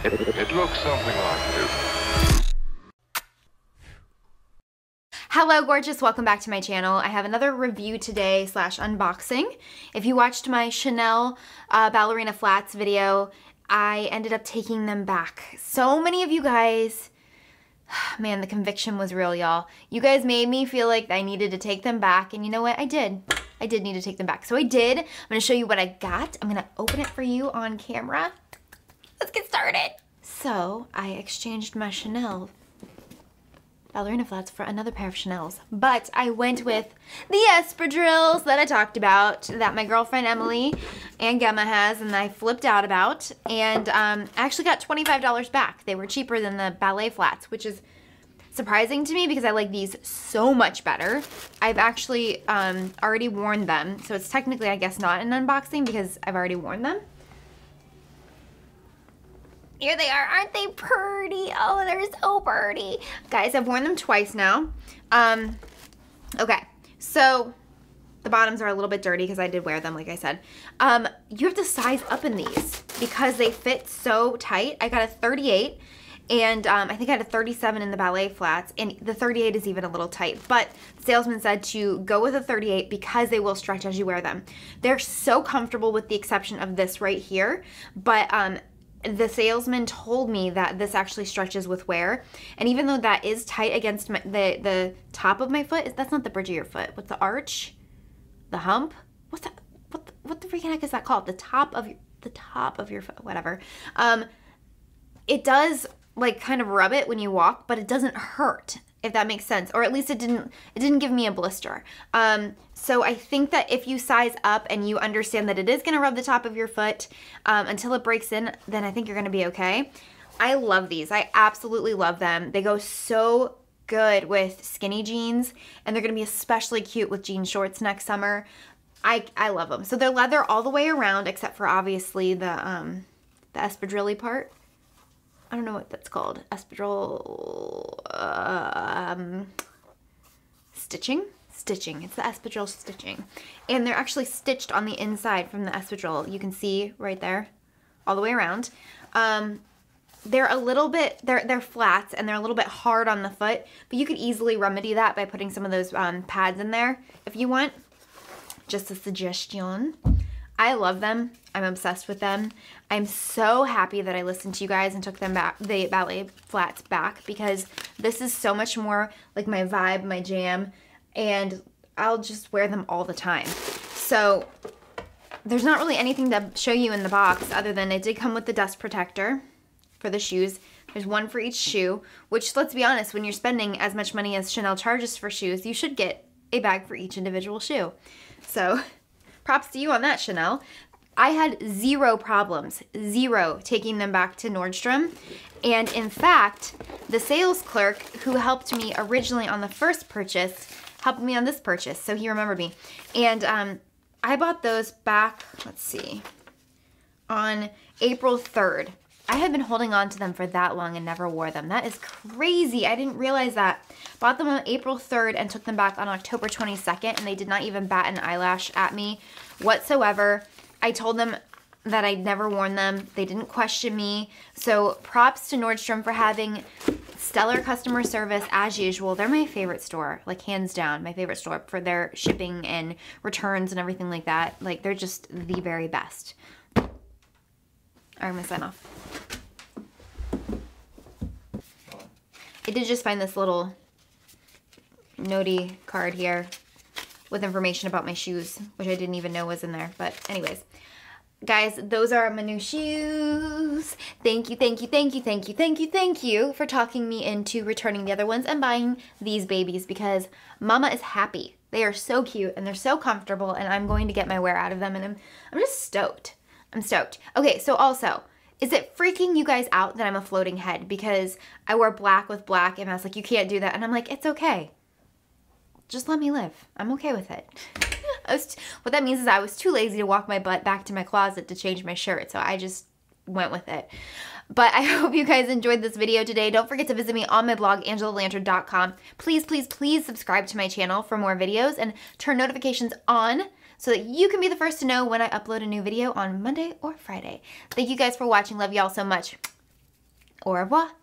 It looks something like this. Hello gorgeous, welcome back to my channel. I have another review today slash unboxing. If you watched my Chanel ballerina flats video, I ended up taking them back. So many of you guys, man, the conviction was real, y'all. You guys made me feel like I needed to take them back, and you know what? I did. I did need to take them back. So I did. I'm gonna show you what I got. I'm gonna open it for you on camera. Let's get started. So I exchanged my Chanel ballerina flats for another pair of Chanels, but I went with the espadrilles that I talked about, that my girlfriend Emily and Gemma has, and I flipped out about, and I actually got $25 back. They were cheaper than the ballet flats, which is surprising to me because I like these so much better. I've actually already worn them, so it's technically, I guess, not an unboxing because I've already worn them. Here they are. Aren't they pretty? Oh, they're so pretty. Guys, I've worn them twice now. Okay, so the bottoms are a little bit dirty because I did wear them, like I said. You have to size up in these because they fit so tight. I got a 38, and I think I had a 37 in the ballet flats, and the 38 is even a little tight, but the salesman said to go with a 38 because they will stretch as you wear them. They're so comfortable with the exception of this right here, but the salesman told me that this actually stretches with wear, and even though that is tight against the top of my foot, that's not the bridge of your foot. What's the arch? The hump? What's that? What the freaking heck is that called? The top of your foot, whatever. It does like kind of rub it when you walk, but it doesn't hurt, if that makes sense, or at least it didn't give me a blister. So I think that if you size up and you understand that it is gonna rub the top of your foot until it breaks in, then I think you're gonna be okay. I love these. I absolutely love them. They go so good with skinny jeans, and they're gonna be especially cute with jean shorts next summer. I love them. So they're leather all the way around, except for obviously the espadrille part. I don't know what that's called. Espadrille, stitching? Stitching. It's the espadrille stitching. And they're actually stitched on the inside from the espadrille. You can see right there, all the way around. They're a little bit, they're flats and they're a little bit hard on the foot, but you could easily remedy that by putting some of those pads in there if you want. Just a suggestion. I love them. I'm obsessed with them. I'm so happy that I listened to you guys and took them back, the ballet flats back, because this is so much more like my vibe, my jam, and I'll just wear them all the time. So there's not really anything to show you in the box other than it did come with the dust protector for the shoes. There's one for each shoe, which, let's be honest, when you're spending as much money as Chanel charges for shoes, you should get a bag for each individual shoe. So props to you on that, Chanel. I had zero problems, zero, taking them back to Nordstrom. And in fact, the sales clerk who helped me originally on the first purchase helped me on this purchase, so he remembered me. And I bought those back, let's see, on April 3rd. I had been holding on to them for that long and never wore them. That is crazy. I didn't realize that. Bought them on April 3rd and took them back on October 22nd, and they did not even bat an eyelash at me whatsoever. I told them that I'd never worn them. They didn't question me. So props to Nordstrom for having stellar customer service as usual. They're my favorite store, like hands down, my favorite store for their shipping and returns and everything like that. Like, they're just the very best. All right, I'm gonna sign off. I did just find this little notey card here with information about my shoes, which I didn't even know was in there. But anyways, guys, those are my new shoes. Thank you, thank you, thank you, thank you, thank you, thank you for talking me into returning the other ones and buying these babies, because mama is happy. They are so cute and they're so comfortable, and I'm going to get my wear out of them, and I'm just stoked. I'm stoked. Okay, so also, is it freaking you guys out that I'm a floating head because I wore black with black, and I was like, you can't do that, and I'm like, it's okay. Just let me live. I'm okay with it. What that means is I was too lazy to walk my butt back to my closet to change my shirt, so I just went with it. But I hope you guys enjoyed this video today. Don't forget to visit me on my blog, angelalanter.com. Please, please, please subscribe to my channel for more videos and turn notifications on so that you can be the first to know when I upload a new video on Monday or Friday. Thank you guys for watching. Love y'all so much. Au revoir.